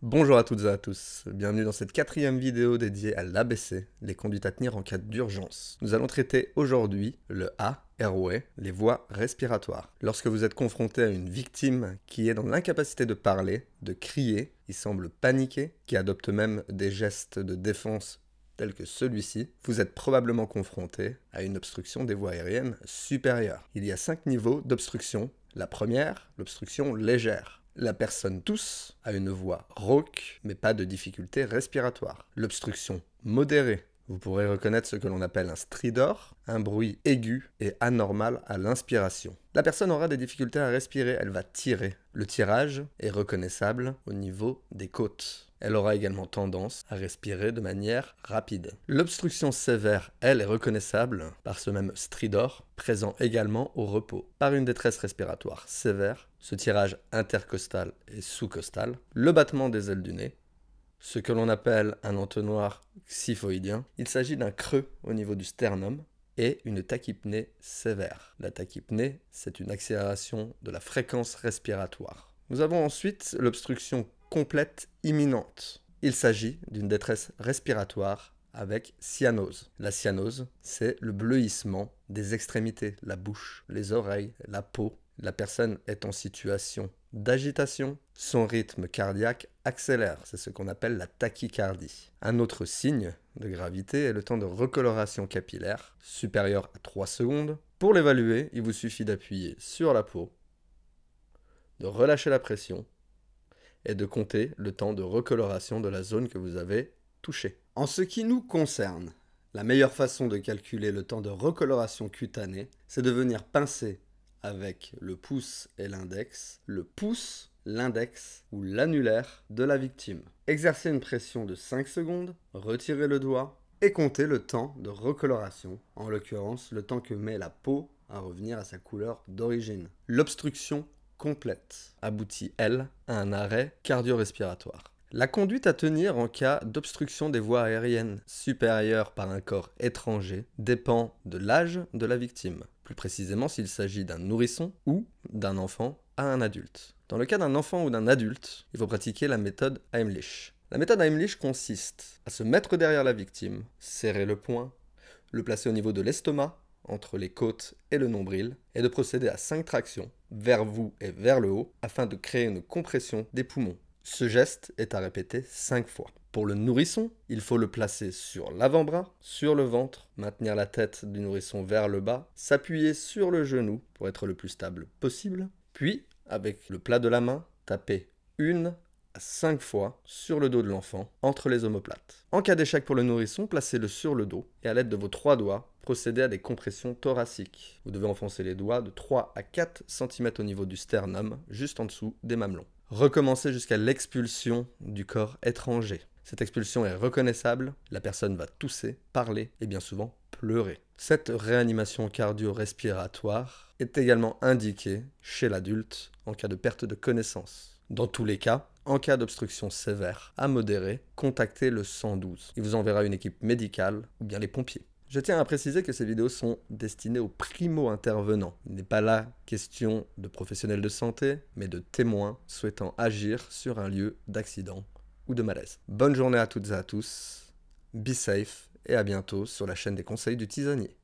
Bonjour à toutes et à tous, bienvenue dans cette quatrième vidéo dédiée à l'ABC, les conduites à tenir en cas d'urgence. Nous allons traiter aujourd'hui le A, airway, les voies respiratoires. Lorsque vous êtes confronté à une victime qui est dans l'incapacité de parler, de crier, qui semble paniquer, qui adopte même des gestes de défense tels que celui-ci, vous êtes probablement confronté à une obstruction des voies aériennes supérieures. Il y a 5 niveaux d'obstruction. La première, l'obstruction légère. La personne tousse, a une voix rauque, mais pas de difficulté respiratoire. L'obstruction modérée. Vous pourrez reconnaître ce que l'on appelle un stridor, un bruit aigu et anormal à l'inspiration. La personne aura des difficultés à respirer, elle va tirer. Le tirage est reconnaissable au niveau des côtes. Elle aura également tendance à respirer de manière rapide. L'obstruction sévère, elle, est reconnaissable par ce même stridor, présent également au repos. Par une détresse respiratoire sévère, ce tirage intercostal et sous-costal, le battement des ailes du nez, ce que l'on appelle un entonnoir xiphoïdien. Il s'agit d'un creux au niveau du sternum et une tachypnée sévère. La tachypnée, c'est une accélération de la fréquence respiratoire. Nous avons ensuite l'obstruction complète imminente. Il s'agit d'une détresse respiratoire avec cyanose. La cyanose, c'est le bleuissement des extrémités, la bouche, les oreilles, la peau. La personne est en situation d'agitation, son rythme cardiaque accélère, c'est ce qu'on appelle la tachycardie. Un autre signe de gravité est le temps de recoloration capillaire, supérieur à 3 secondes. Pour l'évaluer, il vous suffit d'appuyer sur la peau, de relâcher la pression et de compter le temps de recoloration de la zone que vous avez touchée. En ce qui nous concerne, la meilleure façon de calculer le temps de recoloration cutanée, c'est de venir pincer avec le pouce et l'index, le pouce, l'index ou l'annulaire de la victime. Exercez une pression de 5 secondes, retirez le doigt et comptez le temps de recoloration, en l'occurrence le temps que met la peau à revenir à sa couleur d'origine. L'obstruction complète aboutit, elle, à un arrêt cardio-respiratoire. La conduite à tenir en cas d'obstruction des voies aériennes supérieures par un corps étranger dépend de l'âge de la victime, plus précisément s'il s'agit d'un nourrisson ou d'un enfant à un adulte. Dans le cas d'un enfant ou d'un adulte, il faut pratiquer la méthode Heimlich. La méthode Heimlich consiste à se mettre derrière la victime, serrer le poing, le placer au niveau de l'estomac, entre les côtes et le nombril, et de procéder à 5 tractions, vers vous et vers le haut, afin de créer une compression des poumons. Ce geste est à répéter 5 fois. Pour le nourrisson, il faut le placer sur l'avant-bras, sur le ventre, maintenir la tête du nourrisson vers le bas, s'appuyer sur le genou pour être le plus stable possible, puis, avec le plat de la main, taper 1 à 5 fois sur le dos de l'enfant, entre les omoplates. En cas d'échec pour le nourrisson, placez-le sur le dos et à l'aide de vos 3 doigts, procédez à des compressions thoraciques. Vous devez enfoncer les doigts de 3 à 4 cm au niveau du sternum, juste en dessous des mamelons. Recommencez jusqu'à l'expulsion du corps étranger. Cette expulsion est reconnaissable, la personne va tousser, parler et bien souvent pleurer. Cette réanimation cardio-respiratoire est également indiquée chez l'adulte en cas de perte de connaissance. Dans tous les cas, en cas d'obstruction sévère à modérée, contactez le 112. Il vous enverra une équipe médicale ou bien les pompiers. Je tiens à préciser que ces vidéos sont destinées aux primo-intervenants. Il n'est pas là question de professionnels de santé, mais de témoins souhaitant agir sur un lieu d'accident ou de malaise. Bonne journée à toutes et à tous, be safe et à bientôt sur la chaîne des conseils du tisanier.